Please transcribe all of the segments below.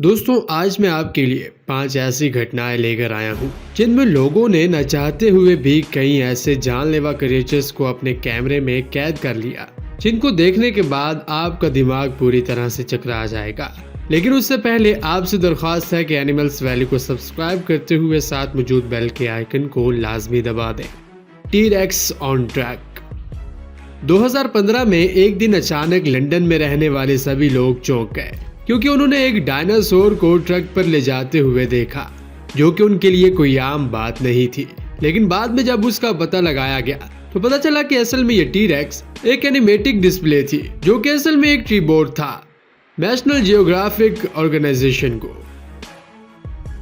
दोस्तों आज मैं आपके लिए 5 ऐसी घटनाएं लेकर आया हूं जिनमें लोगों ने न चाहते हुए भी कई ऐसे जानलेवा क्रिएचर्स को अपने कैमरे में कैद कर लिया जिनको देखने के बाद आपका दिमाग पूरी तरह से चकरा जाएगा। लेकिन उससे पहले आपसे दरख्वास्त है कि एनिमल्स वैली को सब्सक्राइब करते हुए साथ मौजूद बेल के आइकन को लाजमी दबा दें। T-rex on track. 2015 में एक दिन अचानक लंदन में रहने वाले सभी लोग चौंक गए क्योंकि उन्होंने एक डायनासोर को ट्रक पर ले जाते हुए देखा, जो कि उनके लिए कोई आम बात नहीं थी। लेकिन बाद में जब उसका पता लगाया गया तो पता चला कि असल में ये टी-रेक्स एक एनिमेटिक डिस्प्ले थी, जो कि असल में एक कीबोर्ड था। नेशनल जियोग्राफिक ऑर्गेनाइजेशन को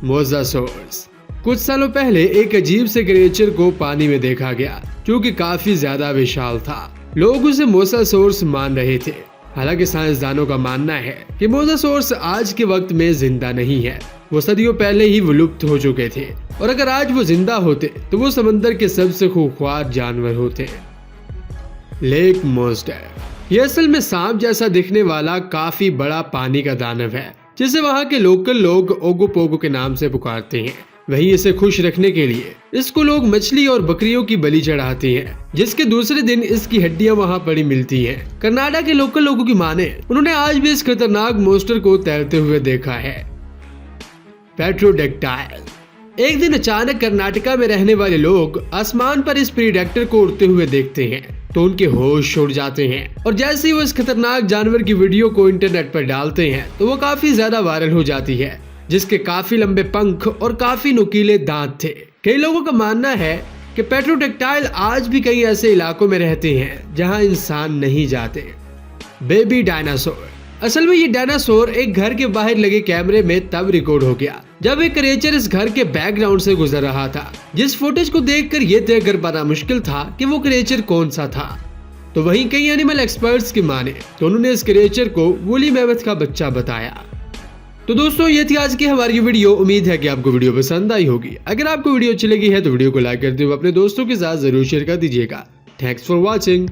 मोसासोर्स। कुछ सालों पहले एक अजीब से क्रिएचर को पानी में देखा गया जो कि काफी ज्यादा विशाल था। लोग उसे मोसासोर्स मान रहे थे। हालांकि साइंसदानों का मानना है कि मोसासोर्स आज के वक्त में जिंदा नहीं है, वो सदियों पहले ही विलुप्त हो चुके थे और अगर आज वो जिंदा होते तो वो समंदर के सबसे खूंखार जानवर होते। Lake monster. ये असल में सांप जैसा दिखने वाला काफी बड़ा पानी का दानव है जिसे वहाँ के लोकल लोग ओगोपोगो के नाम से पुकारते हैं। वहीं इसे खुश रखने के लिए इसको लोग मछली और बकरियों की बलि चढ़ाते हैं, जिसके दूसरे दिन इसकी हड्डियां वहां पड़ी मिलती हैं। कनाडा के लोकल लोगों की माने उन्होंने आज भी इस खतरनाक मोन्स्टर को तैरते हुए देखा है। पेट्रोडेक्टाइल। एक दिन अचानक कर्नाटका में रहने वाले लोग आसमान पर इस प्रीडेक्टर को उड़ते हुए देखते हैं तो उनके होश उड़ जाते हैं और जैसे ही वो इस खतरनाक जानवर की वीडियो को इंटरनेट पर डालते हैं तो वो काफी ज्यादा वायरल हो जाती है, जिसके काफी लंबे पंख और काफी नुकीले दांत थे। कई लोगों का मानना है कि पेट्रोडेक्टाइल आज भी कई ऐसे इलाकों में रहते हैं जहां इंसान नहीं जाते। Baby dinosaur. असल में ये डायनासोर एक घर के बाहर लगे कैमरे में तब रिकॉर्ड हो गया जब एक क्रिएचर इस घर के बैकग्राउंड से गुजर रहा था, जिस फुटेज को देखकर यह तय कर पाना मुश्किल था कि वो क्रिएचर कौन सा था। तो वहीं कई एनिमल एक्सपर्ट्स की माने तो उन्होंने इस क्रिएचर को वूली मैमथ का बच्चा बताया। तो दोस्तों ये थी आज की हमारी वीडियो। उम्मीद है कि आपको वीडियो पसंद आई होगी। अगर आपको वीडियो अच्छी लगी है तो वीडियो को लाइक करते हुए अपने दोस्तों के साथ जरूर शेयर कर दीजिएगा। Thanks for watching.